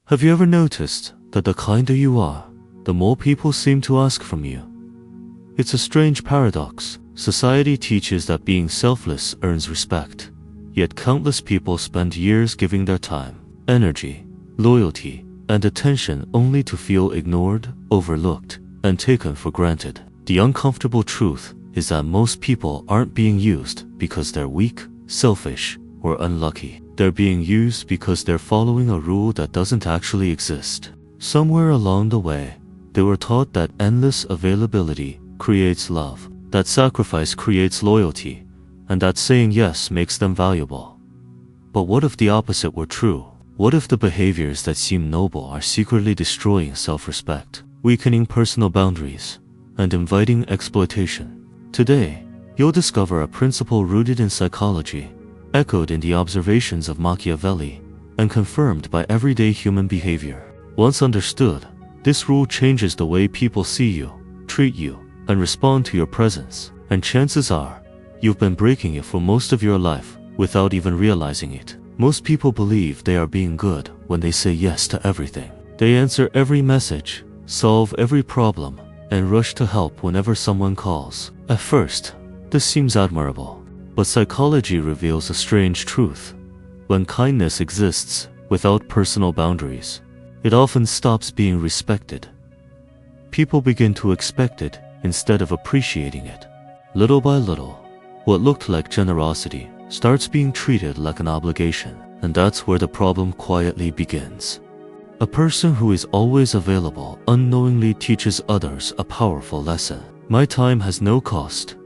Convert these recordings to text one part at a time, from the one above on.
Have you ever noticed that the kinder you are, the more people seem to ask from you? It's a strange paradox. Society teaches that being selfless earns respect, yet countless people spend years giving their time, energy, loyalty, and attention only to feel ignored, overlooked, and taken for granted. The uncomfortable truth is that most people aren't being used because they're weak, selfish, or unlucky. They're being used because they're following a rule that doesn't actually exist. Somewhere along the way, they were taught that endless availability creates love, that sacrifice creates loyalty, and that saying yes makes them valuable. But what if the opposite were true? What if the behaviors that seem noble are secretly destroying self-respect, weakening personal boundaries, and inviting exploitation? Today, you'll discover a principle rooted in psychology, echoed in the observations of Machiavelli, and confirmed by everyday human behavior. Once understood, this rule changes the way people see you, treat you, and respond to your presence, and chances are, you've been breaking it for most of your life without even realizing it. Most people believe they are being good when they say yes to everything. They answer every message, solve every problem, and rush to help whenever someone calls. At first, this seems admirable. But psychology reveals a strange truth. When kindness exists without personal boundaries, it often stops being respected. People begin to expect it instead of appreciating it. Little by little, what looked like generosity starts being treated like an obligation, and that's where the problem quietly begins. A person who is always available unknowingly teaches others a powerful lesson. My time has no cost.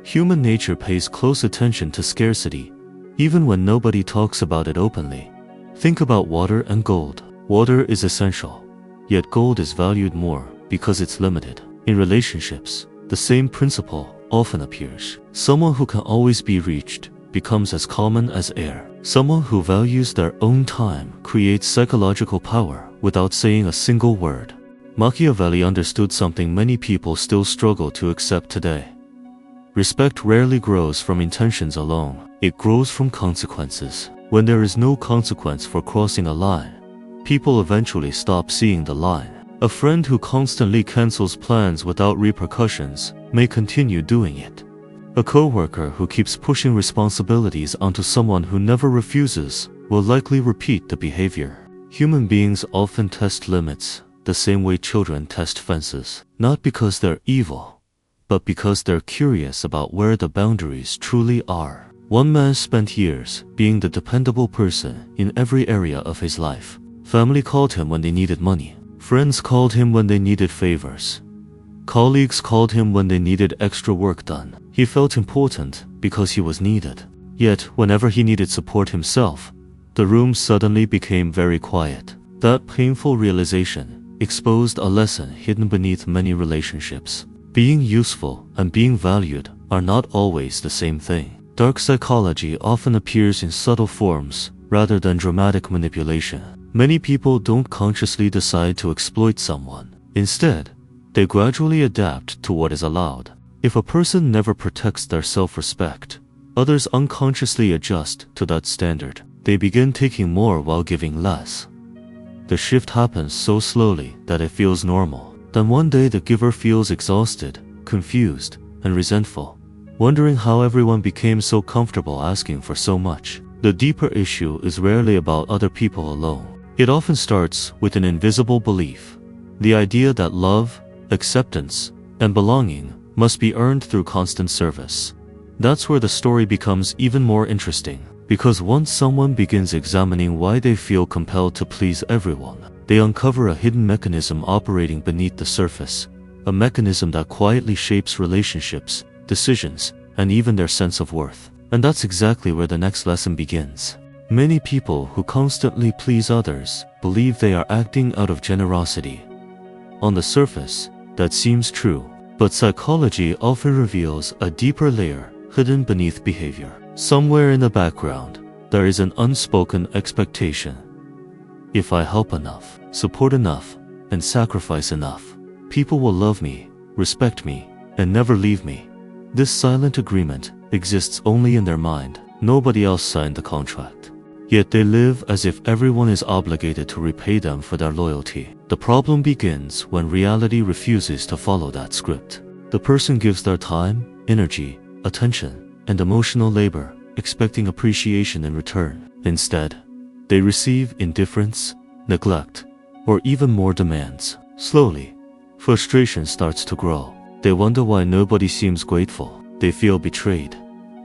Human nature pays close attention to scarcity, even when nobody talks about it openly. Think about water and gold. Water is essential, yet gold is valued more because it's limited. In relationships, the same principle often appears. Someone who can always be reached becomes as common as air. Someone who values their own time creates psychological power without saying a single word. Machiavelli understood something many people still struggle to accept today. Respect rarely grows from intentions alone. It grows from consequences. When there is no consequence for crossing a line, people eventually stop seeing the line. A friend who constantly cancels plans without repercussions may continue doing it. A coworker who keeps pushing responsibilities onto someone who never refuses will likely repeat the behavior. Human beings often test limits the same way children test fences, not because they're evil, but because they're curious about where the boundaries truly are. One man spent years being the dependable person in every area of his life. Family called him when they needed money. Friends called him when they needed favors. Colleagues called him when they needed extra work done. He felt important because he was needed. Yet, whenever he needed support himself, the room suddenly became very quiet. That painful realization exposed a lesson hidden beneath many relationships. Being useful and being valued are not always the same thing. Dark psychology often appears in subtle forms rather than dramatic manipulation. Many people don't consciously decide to exploit someone. Instead, they gradually adapt to what is allowed. If a person never protects their self-respect, others unconsciously adjust to that standard. They begin taking more while giving less. The shift happens so slowly that it feels normal. Then one day the giver feels exhausted, confused, and resentful, wondering how everyone became so comfortable asking for so much. The deeper issue is rarely about other people alone. It often starts with an invisible belief, the idea that love, acceptance, and belonging must be earned through constant service. That's where the story becomes even more interesting, because once someone begins examining why they feel compelled to please everyone, they uncover a hidden mechanism operating beneath the surface, a mechanism that quietly shapes relationships, decisions, and even their sense of worth. And that's exactly where the next lesson begins. Many people who constantly please others believe they are acting out of generosity. On the surface, that seems true, but psychology often reveals a deeper layer hidden beneath behavior. Somewhere in the background, there is an unspoken expectation. If I help enough, support enough, and sacrifice enough, people will love me, respect me, and never leave me. This silent agreement exists only in their mind. Nobody else signed the contract. yet they live as if everyone is obligated to repay them for their loyalty. The problem begins when reality refuses to follow that script. The person gives their time, energy, attention, and emotional labor, expecting appreciation in return. Instead, they receive indifference, neglect, or even more demands. Slowly, frustration starts to grow. They wonder why nobody seems grateful. They feel betrayed,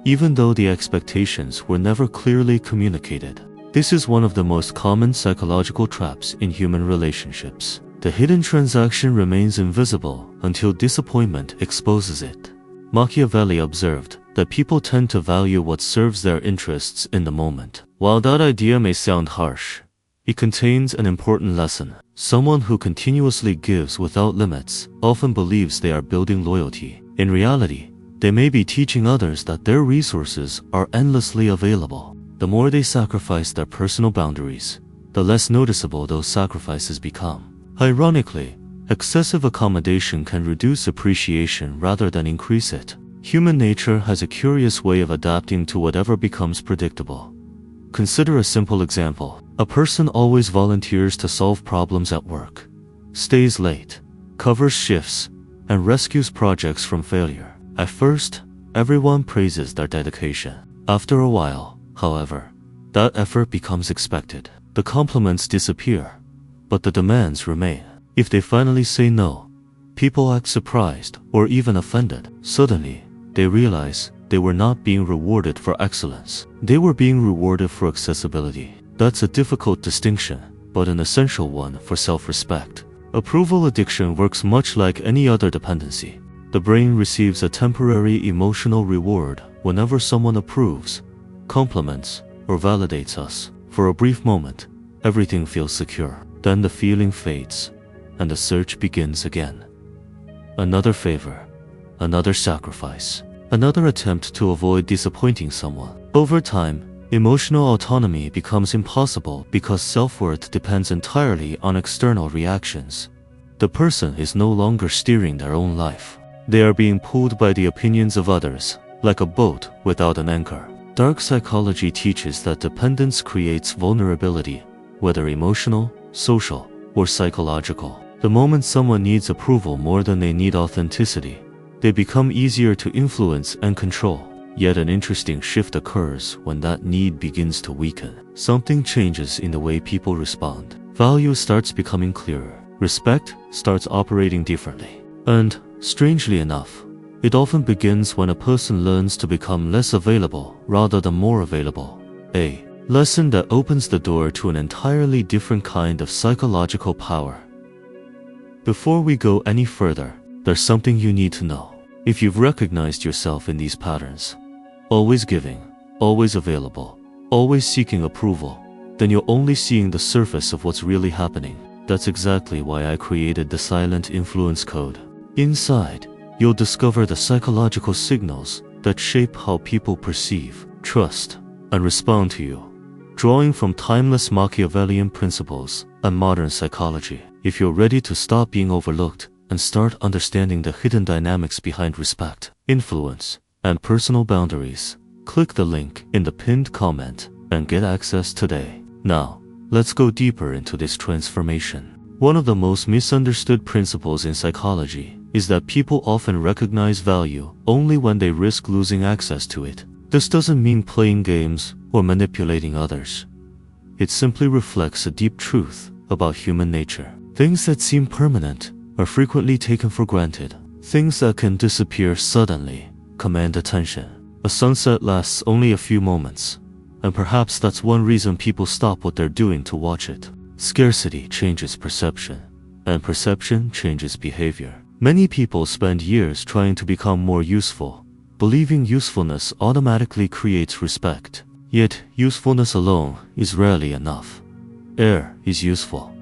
even though the expectations were never clearly communicated. This is one of the most common psychological traps in human relationships. The hidden transaction remains invisible until disappointment exposes it. Machiavelli observed that people tend to value what serves their interests in the moment. While that idea may sound harsh, it contains an important lesson. Someone who continuously gives without limits often believes they are building loyalty. In reality, they may be teaching others that their resources are endlessly available. The more they sacrifice their personal boundaries, the less noticeable those sacrifices become. Ironically, excessive accommodation can reduce appreciation rather than increase it. Human nature has a curious way of adapting to whatever becomes predictable. Consider a simple example. A person always volunteers to solve problems at work, stays late, covers shifts, and rescues projects from failure. At first, everyone praises their dedication. After a while, however, that effort becomes expected. The compliments disappear, but the demands remain. If they finally say no, people act surprised or even offended. Suddenly, they realize they were not being rewarded for excellence. They were being rewarded for accessibility. That's a difficult distinction, but an essential one for self-respect. Approval addiction works much like any other dependency. The brain receives a temporary emotional reward whenever someone approves, compliments, or validates us. For a brief moment, everything feels secure. Then the feeling fades, and the search begins again. Another favor, another sacrifice, another attempt to avoid disappointing someone. Over time, emotional autonomy becomes impossible because self-worth depends entirely on external reactions. The person is no longer steering their own life. They are being pulled by the opinions of others, like a boat without an anchor. Dark psychology teaches that dependence creates vulnerability, whether emotional, social, or psychological. The moment someone needs approval more than they need authenticity, they become easier to influence and control. Yet an interesting shift occurs when that need begins to weaken. Something changes in the way people respond. Value starts becoming clearer. Respect starts operating differently. And, strangely enough, it often begins when a person learns to become less available rather than more available. A lesson that opens the door to an entirely different kind of psychological power. Before we go any further, there's something you need to know. If you've recognized yourself in these patterns, always giving, always available, always seeking approval, then you're only seeing the surface of what's really happening. That's exactly why I created the Silent Influence Code. Inside, you'll discover the psychological signals that shape how people perceive, trust, and respond to you, drawing from timeless Machiavellian principles and modern psychology. If you're ready to stop being overlooked and start understanding the hidden dynamics behind respect, influence, and personal boundaries, click the link in the pinned comment and get access today. Now, let's go deeper into this transformation. One of the most misunderstood principles in psychology is that people often recognize value only when they risk losing access to it. This doesn't mean playing games or manipulating others. It simply reflects a deep truth about human nature. Things that seem permanent are frequently taken for granted. Things that can disappear suddenly command attention. A sunset lasts only a few moments, and perhaps that's one reason people stop what they're doing to watch it. Scarcity changes perception, and perception changes behavior. Many people spend years trying to become more useful, believing usefulness automatically creates respect. Yet, usefulness alone is rarely enough. Air is useful.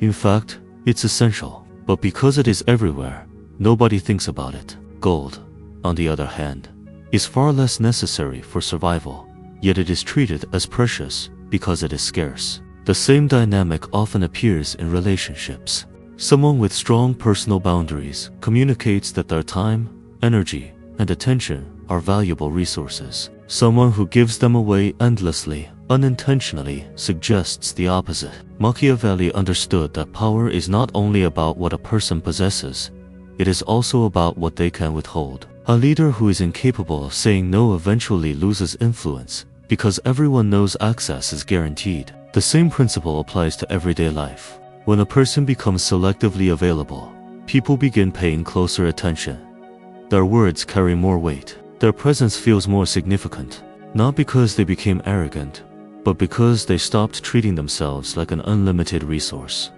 In fact, it's essential, but because it is everywhere, nobody thinks about it. Gold, on the other hand, is far less necessary for survival, yet it is treated as precious because it is scarce. The same dynamic often appears in relationships. Someone with strong personal boundaries communicates that their time, energy, and attention are valuable resources. Someone who gives them away endlessly unintentionally suggests the opposite. Machiavelli understood that power is not only about what a person possesses, it is also about what they can withhold. A leader who is incapable of saying no eventually loses influence because everyone knows access is guaranteed. The same principle applies to everyday life. When a person becomes selectively available, people begin paying closer attention. Their words carry more weight. Their presence feels more significant, not because they became arrogant, but because they stopped treating themselves like an unlimited resource.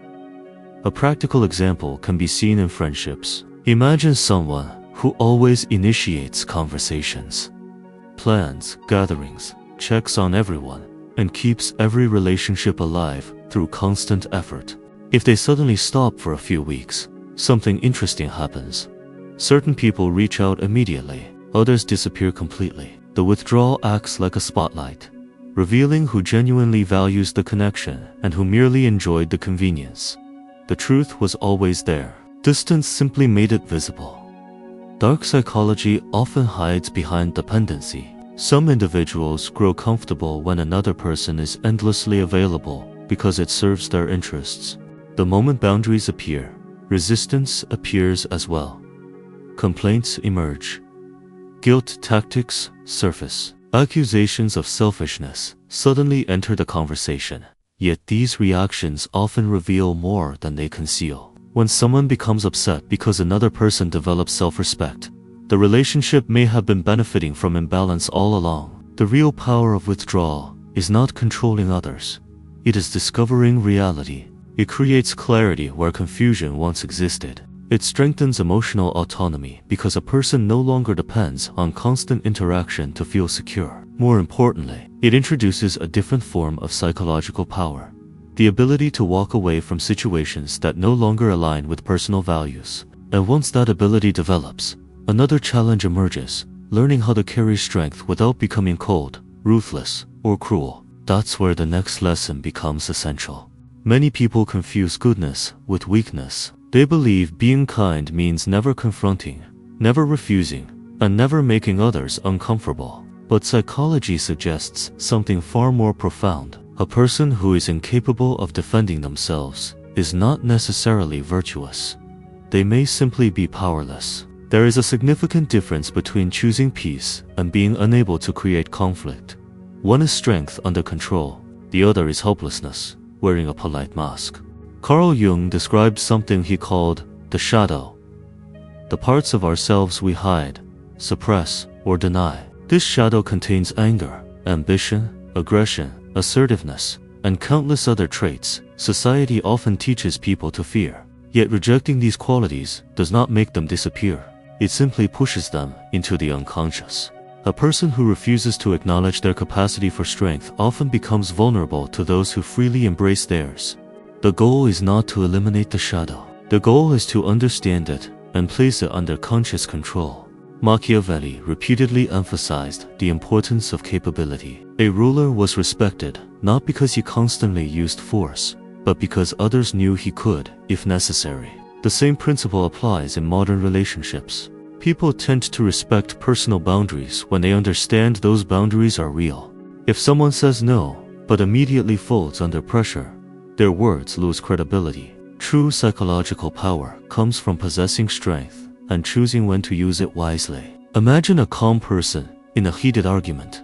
A practical example can be seen in friendships. Imagine someone who always initiates conversations, plans gatherings, checks on everyone, and keeps every relationship alive through constant effort. If they suddenly stop for a few weeks, something interesting happens. Certain people reach out immediately, others disappear completely. The withdrawal acts like a spotlight, revealing who genuinely values the connection and who merely enjoyed the convenience. The truth was always there. Distance simply made it visible. Dark psychology often hides behind dependency. Some individuals grow comfortable when another person is endlessly available because it serves their interests. The moment boundaries appear, resistance appears as well. Complaints emerge. Guilt tactics surface. Accusations of selfishness suddenly enter the conversation. Yet these reactions often reveal more than they conceal. When someone becomes upset because another person develops self-respect, the relationship may have been benefiting from imbalance all along. The real power of withdrawal is not controlling others. It is discovering reality. It creates clarity where confusion once existed. It strengthens emotional autonomy because a person no longer depends on constant interaction to feel secure. More importantly, it introduces a different form of psychological power. The ability to walk away from situations that no longer align with personal values. And once that ability develops, another challenge emerges, learning how to carry strength without becoming cold, ruthless, or cruel. That's where the next lesson becomes essential. Many people confuse goodness with weakness. They believe being kind means never confronting, never refusing, and never making others uncomfortable. But psychology suggests something far more profound. A person who is incapable of defending themselves is not necessarily virtuous. They may simply be powerless. There is a significant difference between choosing peace and being unable to create conflict. One is strength under control, the other is helplessness, wearing a polite mask. Carl Jung described something he called the shadow, the parts of ourselves we hide, suppress, or deny. This shadow contains anger, ambition, aggression, assertiveness, and countless other traits society often teaches people to fear. Yet rejecting these qualities does not make them disappear. It simply pushes them into the unconscious. A person who refuses to acknowledge their capacity for strength often becomes vulnerable to those who freely embrace theirs. The goal is not to eliminate the shadow. The goal is to understand it and place it under conscious control. Machiavelli repeatedly emphasized the importance of capability. A ruler was respected not because he constantly used force, but because others knew he could, if necessary. The same principle applies in modern relationships. People tend to respect personal boundaries when they understand those boundaries are real. If someone says no, but immediately folds under pressure, their words lose credibility. True psychological power comes from possessing strength and choosing when to use it wisely. Imagine a calm person in a heated argument.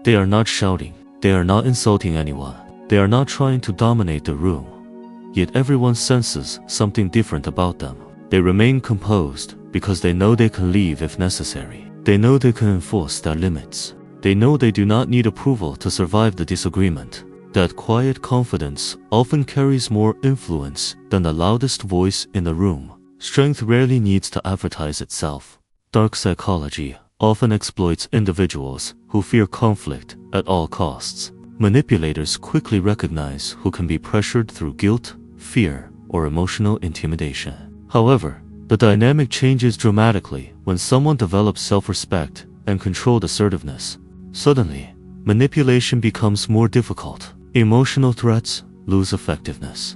They are not shouting, they are not insulting anyone, they are not trying to dominate the room. Yet everyone senses something different about them. They remain composed because they know they can leave if necessary. They know they can enforce their limits. They know they do not need approval to survive the disagreement. That quiet confidence often carries more influence than the loudest voice in the room. Strength rarely needs to advertise itself. Dark psychology often exploits individuals who fear conflict at all costs. Manipulators quickly recognize who can be pressured through guilt, fear, or emotional intimidation. However, the dynamic changes dramatically when someone develops self-respect and controlled assertiveness. Suddenly, manipulation becomes more difficult. Emotional threats lose effectiveness.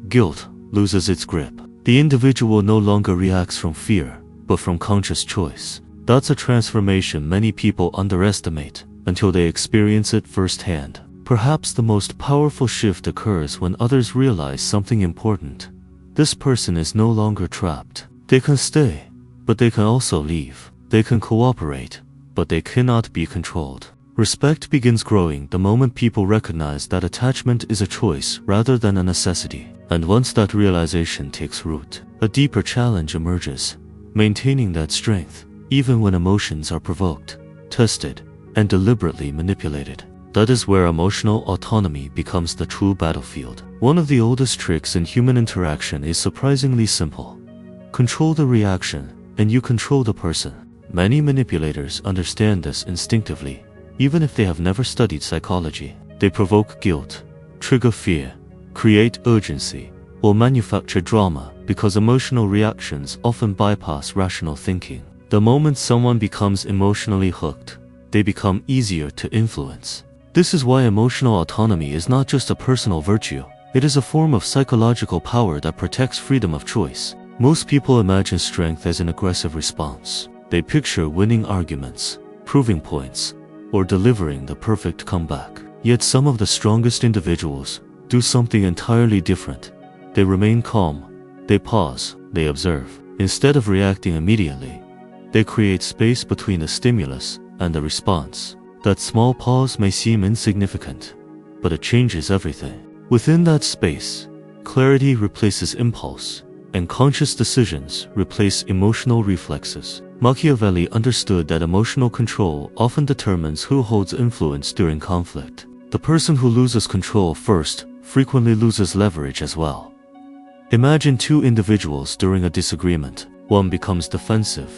Guilt loses its grip. The individual no longer reacts from fear, but from conscious choice. That's a transformation many people underestimate until they experience it firsthand. Perhaps the most powerful shift occurs when others realize something important. This person is no longer trapped. They can stay, but they can also leave. They can cooperate, but they cannot be controlled. Respect begins growing the moment people recognize that attachment is a choice rather than a necessity. And once that realization takes root, a deeper challenge emerges: maintaining that strength, even when emotions are provoked, tested, and deliberately manipulated. That is where emotional autonomy becomes the true battlefield. One of the oldest tricks in human interaction is surprisingly simple. Control the reaction, and you control the person. Many manipulators understand this instinctively, even if they have never studied psychology. They provoke guilt, trigger fear, create urgency, or manufacture drama because emotional reactions often bypass rational thinking. The moment someone becomes emotionally hooked, they become easier to influence. This is why emotional autonomy is not just a personal virtue. It is a form of psychological power that protects freedom of choice. Most people imagine strength as an aggressive response. They picture winning arguments, proving points, or delivering the perfect comeback. Yet some of the strongest individuals do something entirely different. They remain calm, they pause, they observe. Instead of reacting immediately, they create space between the stimulus and the response. That small pause may seem insignificant, but it changes everything. Within that space, clarity replaces impulse, and conscious decisions replace emotional reflexes. Machiavelli understood that emotional control often determines who holds influence during conflict. The person who loses control first frequently loses leverage as well. Imagine two individuals during a disagreement. One becomes defensive,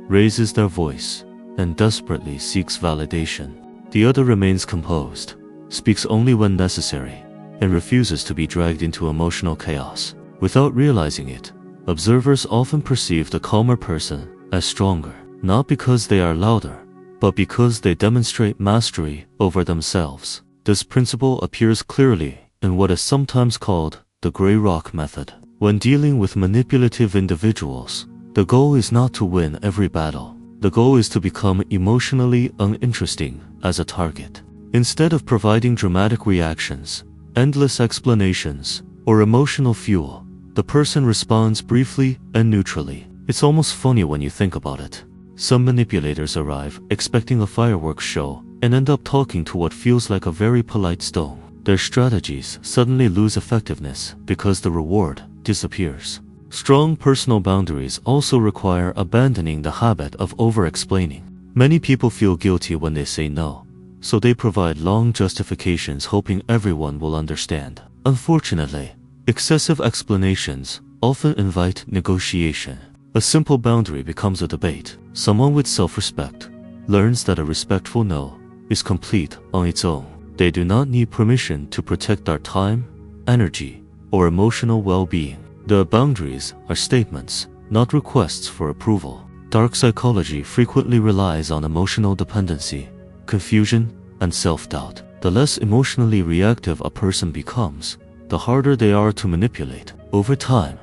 raises their voice, and desperately seeks validation. The other remains composed, speaks only when necessary, and refuses to be dragged into emotional chaos. Without realizing it, observers often perceive the calmer person as stronger, not because they are louder, but because they demonstrate mastery over themselves. This principle appears clearly in what is sometimes called the gray rock method. When dealing with manipulative individuals, the goal is not to win every battle. The goal is to become emotionally uninteresting as a target. Instead of providing dramatic reactions, endless explanations, or emotional fuel, the person responds briefly and neutrally. It's almost funny when you think about it. Some manipulators arrive expecting a fireworks show and end up talking to what feels like a very polite stone. Their strategies suddenly lose effectiveness because the reward disappears. Strong personal boundaries also require abandoning the habit of over-explaining. Many people feel guilty when they say no, so they provide long justifications hoping everyone will understand. Unfortunately, excessive explanations often invite negotiation. A simple boundary becomes a debate. Someone with self-respect learns that a respectful no is complete on its own. They do not need permission to protect their time, energy, or emotional well-being. The boundaries are statements, not requests for approval. Dark psychology frequently relies on emotional dependency, confusion, and self-doubt. The less emotionally reactive a person becomes, the harder they are to manipulate. Over time,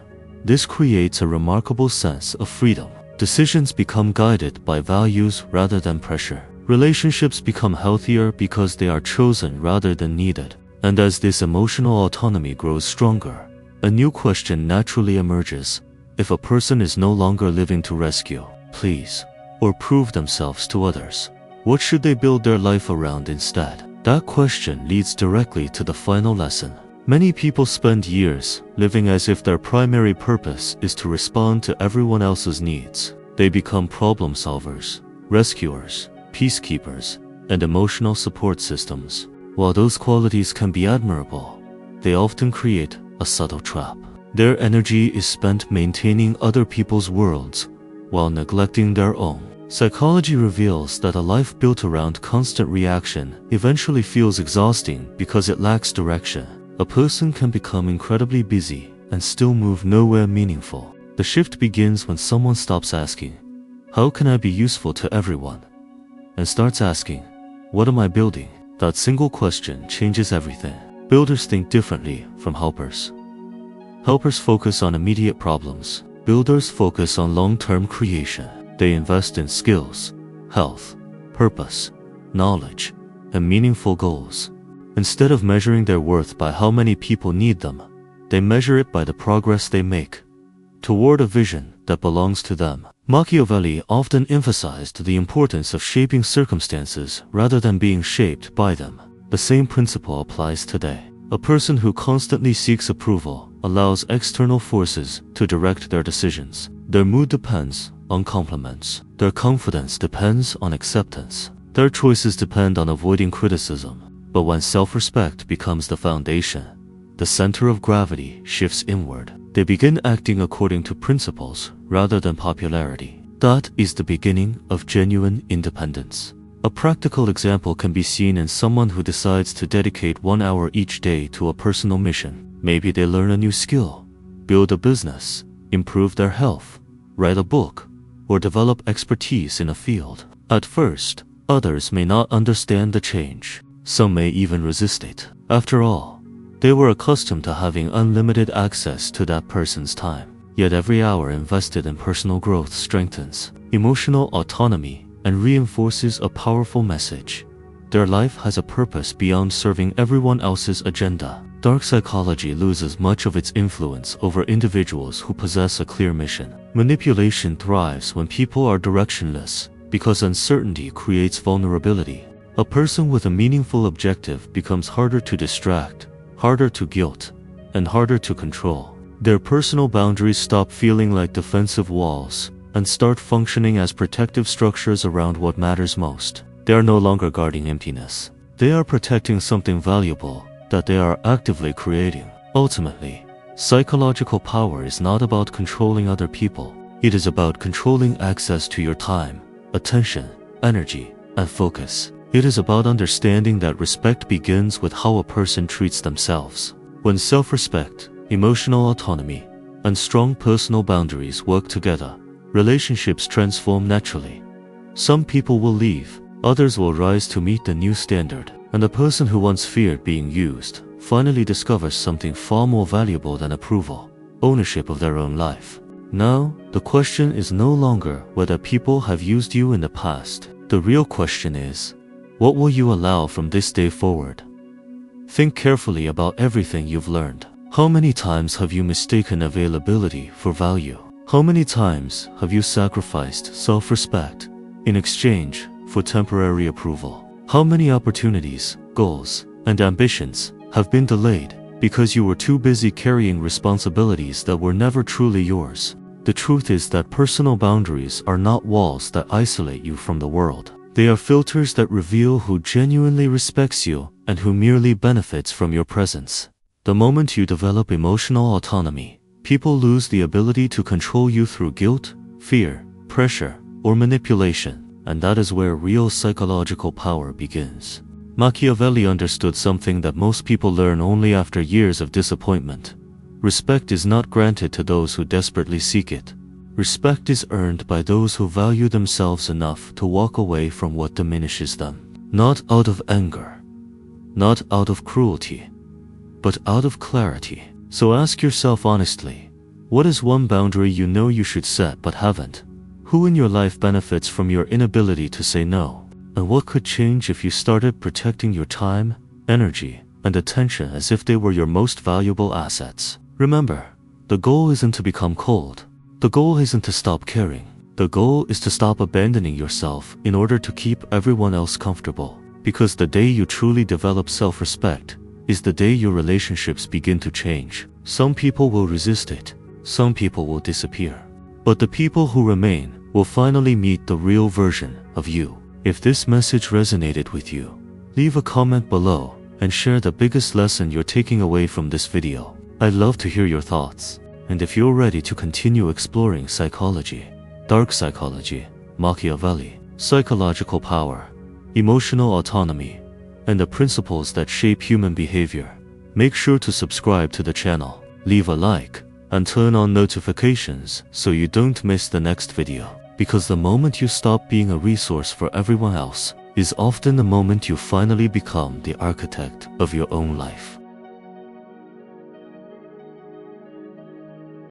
this creates a remarkable sense of freedom. Decisions become guided by values rather than pressure. Relationships become healthier because they are chosen rather than needed. And as this emotional autonomy grows stronger, a new question naturally emerges. If a person is no longer living to rescue, please, or prove themselves to others, what should they build their life around instead? That question leads directly to the final lesson. Many people spend years living as if their primary purpose is to respond to everyone else's needs. They become problem solvers, rescuers, peacekeepers, and emotional support systems. While those qualities can be admirable, they often create a subtle trap. Their energy is spent maintaining other people's worlds while neglecting their own. Psychology reveals that a life built around constant reaction eventually feels exhausting because it lacks direction. A person can become incredibly busy and still move nowhere meaningful. The shift begins when someone stops asking, "How can I be useful to everyone?" and starts asking, "What am I building?" That single question changes everything. Builders think differently from helpers. Helpers focus on immediate problems. Builders focus on long-term creation. They invest in skills, health, purpose, knowledge, and meaningful goals. Instead of measuring their worth by how many people need them, they measure it by the progress they make toward a vision that belongs to them. Machiavelli often emphasized the importance of shaping circumstances rather than being shaped by them. The same principle applies today. A person who constantly seeks approval allows external forces to direct their decisions. Their mood depends on compliments. Their confidence depends on acceptance. Their choices depend on avoiding criticism. But when self-respect becomes the foundation, the center of gravity shifts inward. They begin acting according to principles rather than popularity. That is the beginning of genuine independence. A practical example can be seen in someone who decides to dedicate 1 hour each day to a personal mission. Maybe they learn a new skill, build a business, improve their health, write a book, or develop expertise in a field. At first, others may not understand the change. Some may even resist it. After all, they were accustomed to having unlimited access to that person's time. Yet every hour invested in personal growth strengthens emotional autonomy and reinforces a powerful message. Their life has a purpose beyond serving everyone else's agenda. Dark psychology loses much of its influence over individuals who possess a clear mission. Manipulation thrives when people are directionless because uncertainty creates vulnerability. A person with a meaningful objective becomes harder to distract, harder to guilt, and harder to control. Their personal boundaries stop feeling like defensive walls and start functioning as protective structures around what matters most. They are no longer guarding emptiness. They are protecting something valuable that they are actively creating. Ultimately, psychological power is not about controlling other people. It is about controlling access to your time, attention, energy, and focus. It is about understanding that respect begins with how a person treats themselves. When self-respect, emotional autonomy, and strong personal boundaries work together, relationships transform naturally. Some people will leave, others will rise to meet the new standard, and the person who once feared being used finally discovers something far more valuable than approval: ownership of their own life. Now, the question is no longer whether people have used you in the past. The real question is, what will you allow from this day forward? Think carefully about everything you've learned. How many times have you mistaken availability for value? How many times have you sacrificed self-respect in exchange for temporary approval? How many opportunities, goals, and ambitions have been delayed because you were too busy carrying responsibilities that were never truly yours? The truth is that personal boundaries are not walls that isolate you from the world. They are filters that reveal who genuinely respects you and who merely benefits from your presence. The moment you develop emotional autonomy, people lose the ability to control you through guilt, fear, pressure, or manipulation, and that is where real psychological power begins. Machiavelli understood something that most people learn only after years of disappointment. Respect is not granted to those who desperately seek it. Respect is earned by those who value themselves enough to walk away from what diminishes them. Not out of anger, not out of cruelty, but out of clarity. So ask yourself honestly, what is one boundary you know you should set but haven't? Who in your life benefits from your inability to say no? And what could change if you started protecting your time, energy, and attention as if they were your most valuable assets? Remember, the goal isn't to become cold. The goal isn't to stop caring. The goal is to stop abandoning yourself in order to keep everyone else comfortable. Because the day you truly develop self-respect is the day your relationships begin to change. Some people will resist it. Some people will disappear. But the people who remain will finally meet the real version of you. If this message resonated with you, leave a comment below and share the biggest lesson you're taking away from this video. I'd love to hear your thoughts. And if you're ready to continue exploring psychology, dark psychology, Machiavelli, psychological power, emotional autonomy, and the principles that shape human behavior, make sure to subscribe to the channel, leave a like, and turn on notifications so you don't miss the next video. Because the moment you stop being a resource for everyone else is often the moment you finally become the architect of your own life.